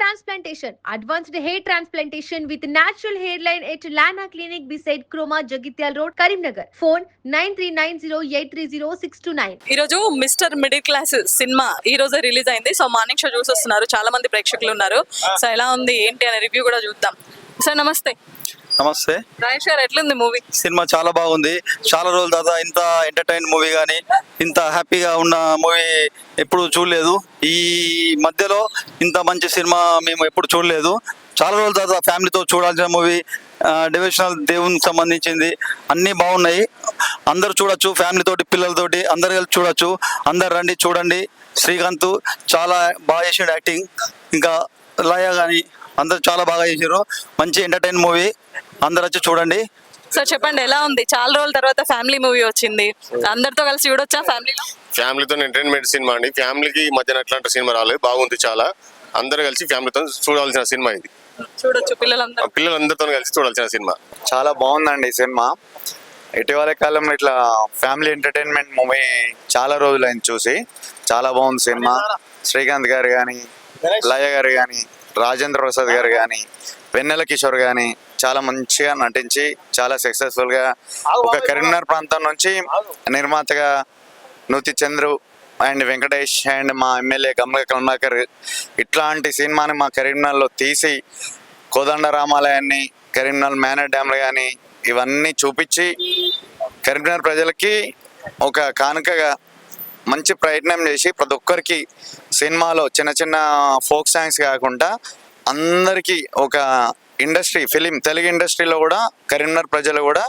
transplantation. Advanced hair transplantation with natural hairline at Lana Clinic beside Kroma Jagitial Road, Karimnagar. Phone 9390830629. ఈ రోజు mister middle class cinema ఈ రోజు release అయింది. So morning show చూసొస్తున్నారు, చాలా మంది ప్రేక్షకులు ఉన్నారు. సో ఎలా ఉంది ఏంటి అనే రివ్యూ కూడా చూద్దాం. సార్ నమస్తే. నమస్తే. రాజేష్ గారు ఎట్లుంది మూవీ? సినిమా చాలా బాగుంది. చాలా రోజుల తర్వాత ఇంత ఎంటర్టైన్ మూవీ కానీ ఇంత హ్యాపీగా ఉన్న మూవీ ఎప్పుడు చూడలేదు. ఈ మధ్యలో ఇంత మంచి సినిమా మేము ఎప్పుడు చూడలేదు. చాలా రోజుల తర్వాత ఫ్యామిలీతో చూడాల్సిన మూవీ. డివోషనల్ దేవునికి సంబంధించింది, అన్నీ బాగున్నాయి. అందరు చూడొచ్చు, ఫ్యామిలీతోటి పిల్లలతోటి అందరు కలిసి చూడొచ్చు. అందరు రండి చూడండి. శ్రీకాంత్ చాలా బాగా చేసాడు యాక్టింగ్, ఇంకా లయ కానీ అందరు చాలా బాగా చేసారు. మంచి ఎంటర్టైన్ మూవీ, అందరు వచ్చి చూడండి. సార్ చెప్పండి ఎలా ఉంది? చాలా రోజుల తర్వాత ఫ్యామిలీ మూవీ వచ్చింది, అందరితో కలిసి చూడొచ్చా? ఫ్యామిలీతో ఎంటర్టైన్మెంట్ సినిమా అండి. ఫ్యామిలీకి మధ్యన అట్లాంటి సినిమా రాలేదు, బాగుంది చాలా. అందరు కలిసి ఫ్యామిలీతో చూడాల్సిన సినిమా ఇది. చూడొచ్చు, పిల్లలందరితో కలిసి చూడాల్సిన సినిమా. చాలా బాగుందండి సినిమా. ఇటీవల కాలంలో ఇట్లా ఫ్యామిలీ ఎంటర్టైన్మెంట్ మూవీ చాలా రోజులైంది చూసి. చాలా బాగుంది సినిమా. శ్రీకాంత్ గారు కానీ, లయ గారు కానీ, రాజేంద్ర ప్రసాద్ గారు కానీ, వెన్నెల కిషోర్ కానీ చాలా మంచిగా నటించి చాలా సక్సెస్ఫుల్గా ఒక కరీంనగర్ ప్రాంతం నుంచి నిర్మాతగా నూతి చంద్రు అండ్ వెంకటేష్ అండ్ మా ఎమ్మెల్యే గంగ కమలాకర్ ఇట్లాంటి సినిమాని మా కరీంనగర్లో తీసి కోదండ రామాలయాన్ని, కరీంనగర్ మేనర్ డ్యామ్లు కానీ ఇవన్నీ చూపించి కరీంనగర్ ప్రజలకి ఒక కానుకగా మంచి ప్రయత్నం చేసి ప్రతి ఒక్కరికి సినిమాలో చిన్న చిన్న ఫోక్ సాంగ్స్ కాకుండా అందరికీ ఒక ఇండస్ట్రీ తెలుగు ఇండస్ట్రీలో కూడా కరీంనగర్ ప్రజలు కూడా,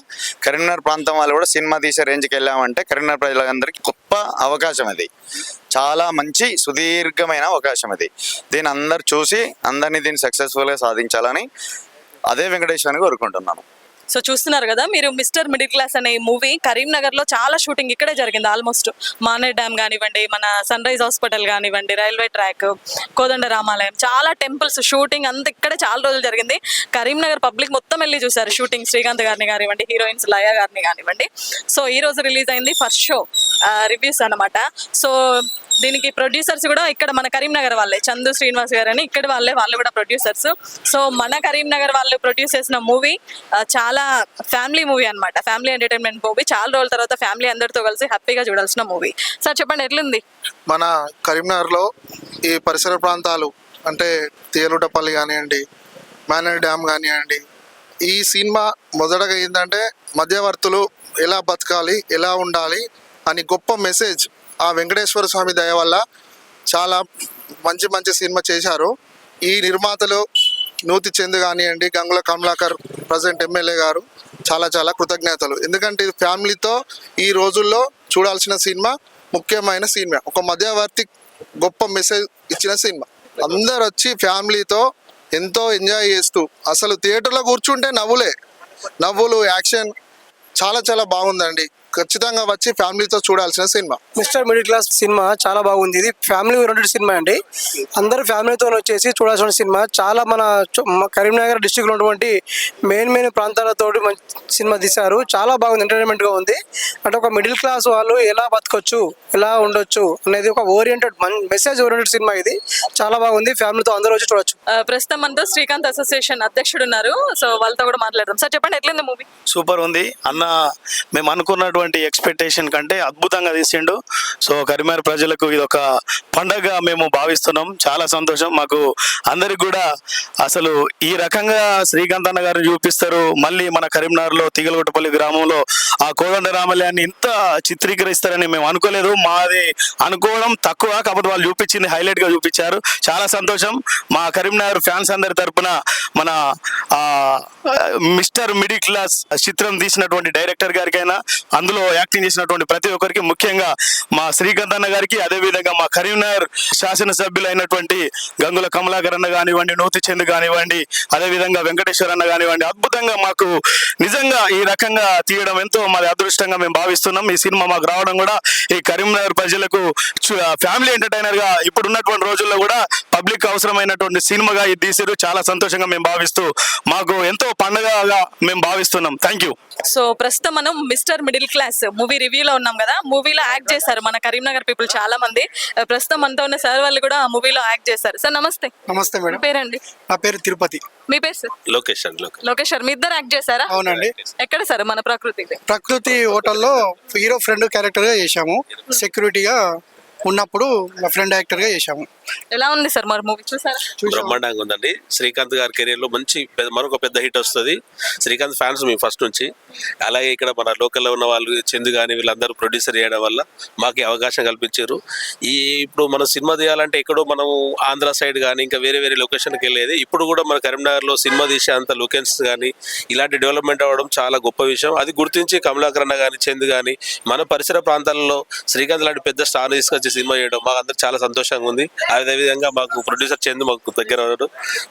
కరీంనగర్ ప్రాంతం వాళ్ళు కూడా సినిమా తీసే రేంజ్కి వెళ్ళామంటే కరీంనగర్ ప్రజలందరికీ గొప్ప అవకాశం అది. చాలా మంచి సుదీర్ఘమైన అవకాశం అది. దీన్ని అందరు చూసి దీన్ని సక్సెస్ఫుల్గా సాధించాలని అదే వెంకటేశ్వరాన్ని కోరుకుంటున్నాను. సో చూస్తున్నారు కదా మీరు, మిస్టర్ మిడిల్ క్లాస్ అనే మూవీ కరీంనగర్ లో చాలా షూటింగ్ ఇక్కడే జరిగింది. ఆల్మోస్ట్ మానేర్ డ్యామ్ కానివ్వండి, మన సన్ రైజ్ హాస్పిటల్ కానివ్వండి, రైల్వే ట్రాక్, కోదండ రామాలయం, చాలా టెంపుల్స్ షూటింగ్ అంతా ఇక్కడే చాలా రోజులు జరిగింది. కరీంనగర్ పబ్లిక్ మొత్తం వెళ్ళి చూసారు షూటింగ్. శ్రీకాంత్ గారిని కానివ్వండి, హీరోయిన్స్ లయ గారిని కానివ్వండి. సో ఈ రోజు రిలీజ్ అయింది ఫస్ట్ షో రివ్యూస్ అనమాట. సో దీనికి ప్రొడ్యూసర్స్ కూడా ఇక్కడ మన కరీంనగర్ వాళ్ళే, చందు శ్రీనివాస్ గారు అని ఇక్కడ వాళ్ళు కూడా ప్రొడ్యూసర్స్. సో మన కరీంనగర్ వాళ్ళు ప్రొడ్యూస్ చేసిన మూవీ చాలా ఫ్యామిలీ మూవీ అనమాట, ఫ్యామిలీ ఎంటర్టైన్మెంట్ మూవీ. చాలా రోజుల తర్వాత ఫ్యామిలీ అందరితో కలిసి హ్యాపీగా చూడాల్సిన మూవీ. సార్ చెప్పండి ఎట్లుంది? మన కరీంనగర్లో ఈ పరిసర ప్రాంతాలు అంటే తేలుటపల్లి కానివ్వండి, మేనర్ డ్యామ్ కానివ్వండి, ఈ సినిమా మొదటగా ఏంటంటే మధ్యవర్తులు ఎలా బతకాలి, ఎలా ఉండాలి అని గొప్ప మెసేజ్ ఆ వెంకటేశ్వర స్వామి దయ వల్ల చాలా మంచి మంచి సినిమా చేశారు. ఈ నిర్మాతలు నూతి చంద్ కానివ్వండి, గంగుల కమలాకర్ ప్రజెంట్ ఎమ్మెల్యే గారు చాలా చాలా కృతజ్ఞతలు. ఎందుకంటే ఇది ఫ్యామిలీతో ఈ రోజుల్లో చూడాల్సిన సినిమా, ముఖ్యమైన సినిమా, ఒక మధ్యవర్తి గొప్ప మెసేజ్ ఇచ్చిన సినిమా. అందరు వచ్చి ఫ్యామిలీతో ఎంతో ఎంజాయ్ చేస్తూ, అసలు థియేటర్లో కూర్చుంటే నవ్వులు యాక్షన్ చాలా చాలా బాగుందండి. ఖచ్చితంగా వచ్చి ఫ్యామిలీతో చూడాల్సిన cinema. Mister middle class cinema చాలా బాగుంది. ఇది ఫ్యామిలీ ఓరియంటెడ్ సినిమా అండి. అందరూ ఫ్యామిలీతో వచ్చేసి చూడాల్సిన సినిమా. చాలా మన కరీంనగర్ డిస్టిక్లో ఉన్నటువంటి మెయిన్ ప్రాంతాలతో మంచి సినిమా తీశారు. చాలా బాగుంది, ఎంటర్టైన్మెంట్గా ఉంది. అంటే ఒక మిడిల్ క్లాస్ వాళ్ళు ఎలా బతకొచ్చు, ఎలా ఉండొచ్చు అనేది ఒక మెసేజ్ ఓరియంటెడ్ సినిమా. ఇది చాలా బాగుంది, ఫ్యామిలీతో అందరూ వచ్చి చూడొచ్చు. ప్రస్తుతం మనతో శ్రీకాంత్ అసోసియేషన్ అధ్యక్షుడు ఉన్నారు. సో వాళ్ళతో కూడా మాట్లాడదాం. సార్ చెప్పండి ఎట్లుంది మూవీ? సూపర్ ఉంది అన్న. మేము అనుకున్నటువంటి ఎక్స్పెక్టేషన్ కంటే అద్భుతంగా తీసిండు. సో కరీంనగర్ ప్రజలకు ఇది ఒక పండగ మేము భావిస్తున్నాం. చాలా సంతోషం మాకు అందరికి కూడా. అసలు ఈ రకంగా శ్రీకాంత్ అన్న గారిని చూపిస్తారు, మళ్ళీ మన కరీంనగర్లో తిగలగొట్టపల్లి గ్రామంలో ఆ కోదండ రామాలయాన్ని ఇంత చిత్రీకరిస్తారని మేము అనుకోలేదు. మాది అనుకోవడం తక్కువ, కాబట్టి వాళ్ళు చూపించింది హైలైట్ గా చూపించారు. చాలా సంతోషం. మా కరీంనగర్ ఫ్యాన్స్ అందరి తరపున మన మిస్టర్ మిడిల్ క్లాస్ చిత్రం తీసినటువంటి డైరెక్టర్ గారికైనా, అందులో యాక్టింగ్ చేసినటువంటి ప్రతి ఒక్కరికి, ముఖ్యంగా మా శ్రీకాంత్ అన్న గారికి, అదేవిధంగా మా కరీంనగర్ శాసనసభ్యులైనటువంటి గంగుల కమలాకర్ అన్న కానివ్వండి, నూతి చంద్ కానివ్వండి, అదేవిధంగా వెంకటేశ్వర అన్న కానివ్వండి, అద్భుతంగా మాకు నిజంగా ఈ రకంగా తీయడం ఎంతో మాది అదృష్టంగా మేము భావిస్తున్నాం. ఈ సినిమా మాకు రావడం కూడా ఈ కరీంనగర్ ప్రజలకు ఫ్యామిలీ ఎంటర్టైనర్ గా ఇప్పుడున్నటువంటి రోజుల్లో కూడా పబ్లిక్ అవసరమైనటువంటి సినిమాగా ఇది తీసారు. చాలా సంతోషంగా మేము భావిస్తూ మాకు ఎంతో పండుగగా మేము భావిస్తున్నాం. Thank you. సో ప్రస్తుతం మనం mister middle class class movie రివ్యూలో ఉన్నాం కదా, మూవీలో యాక్ట్ చేశారు మన కరీంనగర్ పీపుల్ చాలా మంది. ప్రస్తుతం మనతో ఉన్న సార్ వాళ్ళు కూడా మూవీలో యాక్ట్ చేశారు. సార్ నమస్తే. నమస్తే మీ మేడం, పేరండి? నా పేరు తిరుపతి. మీ పేరు సార్? లోకేష్ అండి. లోకేష్ సార్, మీ ఇద్దరు యాక్ట్ చేశారా? అవునండి. ఎక్కడ సార్? మన ప్రకృతి ప్రకృతి హోటల్లో హీరో ఫ్రెండ్ క్యారెక్టర్గా చేశాము. సెక్యూరిటీగా ఉన్నప్పుడు మా ఫ్రెండ్ యాక్టర్గా చేశాము. ఎలా ఉంది సార్ మరి మూవీ చూసారా? బ్రహ్మాండంగా ఉందండి. శ్రీకాంత్ గారి కెరీర్ లో మంచి మరొక పెద్ద హిట్ వస్తుంది. శ్రీకాంత్ ఫ్యాన్స్ మేము ఫస్ట్ నుంచి. అలాగే ఇక్కడ మన లోకల్లో ఉన్న వాళ్ళు చందు కానీ వీళ్ళందరూ ప్రొడ్యూసర్ చేయడం వల్ల మాకు ఈ అవకాశం కల్పించారు. ఇప్పుడు మనం సినిమా తీయాలంటే ఎక్కడో మనం ఆంధ్ర సైడ్ కానీ ఇంకా వేరే వేరే లొకేషన్కి వెళ్ళేది. ఇప్పుడు కూడా మన కరీంనగర్లో సినిమా తీసే అంత లొకేషన్స్ కానీ ఇలాంటి డెవలప్మెంట్ అవ్వడం చాలా గొప్ప విషయం. అది గుర్తించి కమలాకర్ అన్న కానీ చందు కానీ మన పరిసర ప్రాంతాలలో శ్రీకాంత్ లాంటి పెద్ద స్టార్ తీసుకొచ్చి సినిమా చేయడం మాకు అందరికి చాలా సంతోషంగా ఉంది. అదేవిధంగా మాకు ప్రొడ్యూసర్ చందు మాకు దగ్గర ఉన్నాడు.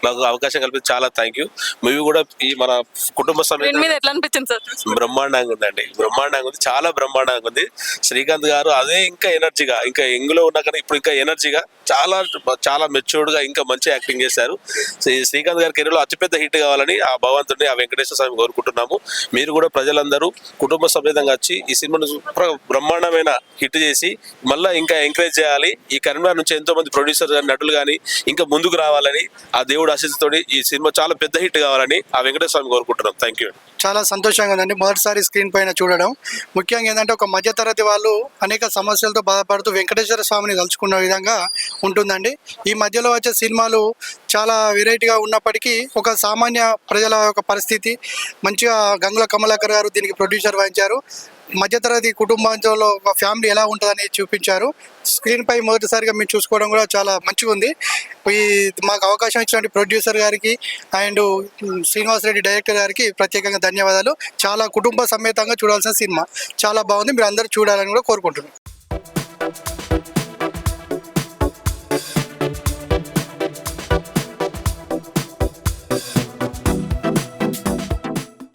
మాకు అవకాశం కల్పించి చాలా థ్యాంక్ యూ. మూవీ కూడా ఈ మన కుటుంబ సమేత మీద ఎట్లా అనిపించింది సార్? బ్రహ్మాండంగా ఉందండి. బ్రహ్మాండంగా ఉంది, చాలా బ్రహ్మాండంగా ఉంది. శ్రీకాంత్ గారు అదే ఇంకా ఎనర్జీగా, ఇంకా ఎంగులో ఉన్నా కానీ ఇప్పుడు ఇంకా ఎనర్జీగా చాలా చాలా మెచ్యూర్డ్ గా ఇంకా మంచి యాక్టింగ్ చేశారు. శ్రీకాంత్ గారి కెరీర్లో అతిపెద్ద హిట్ కావాలని ఆ భగవంతుడిని ఆ వెంకటేశ్వర స్వామి కోరుకుంటున్నాము. మీరు కూడా ప్రజలందరూ కుటుంబ సమేతంగా వచ్చి ఈ సినిమాను బ్రహ్మాండమైన హిట్ చేసి మళ్ళీ ఇంకా ఎంకరేజ్ చేయాలి. ఈ కరీంనగర్ నుంచి ఎంతో మంది ప్రొడ్యూసర్ కానీ నటులు కానీ ఇంకా ముందుకు రావాలని ఆ దేవుడు ఆశీస్సుతోటి ఈ సినిమా చాలా పెద్ద హిట్ కావాలని ఆ వెంకటేశ్వర స్వామి కోరుకుంటున్నాం. Thank you. చాలా సంతోషంగా ఉందండి మొదటిసారి స్క్రీన్ పైన చూడడం. ముఖ్యంగా ఏంటంటే ఒక మధ్యతరగతి వాళ్ళు అనేక సమస్యలతో బాధపడుతూ వెంకటేశ్వర స్వామిని తలుచుకున్న విధంగా ఉంటుందండి. ఈ మధ్యలో వచ్చే సినిమాలు చాలా వెరైటీగా ఉన్నప్పటికీ ఒక సామాన్య ప్రజల యొక్క పరిస్థితి మంచిగా గంగుల కమలాకర్ గారు దీనికి ప్రొడ్యూసర్ వహించారు. మధ్యతరగతి కుటుంబంలో ఒక ఫ్యామిలీ ఎలా ఉంటుందని చూపించారు. స్క్రీన్ పై మొదటిసారిగా మేము చూసుకోవడం కూడా చాలా మంచిగా ఉంది. ఈ మాకు అవకాశం ఇచ్చినటువంటి ప్రొడ్యూసర్ గారికి అండ్ శ్రీనివాస్ రెడ్డి డైరెక్టర్ గారికి ప్రత్యేకంగా ధన్యవాదాలు. చాలా కుటుంబ సమేతంగా చూడాల్సిన సినిమా, చాలా బాగుంది. మీరు అందరూ చూడాలని కూడా కోరుకుంటున్నాం.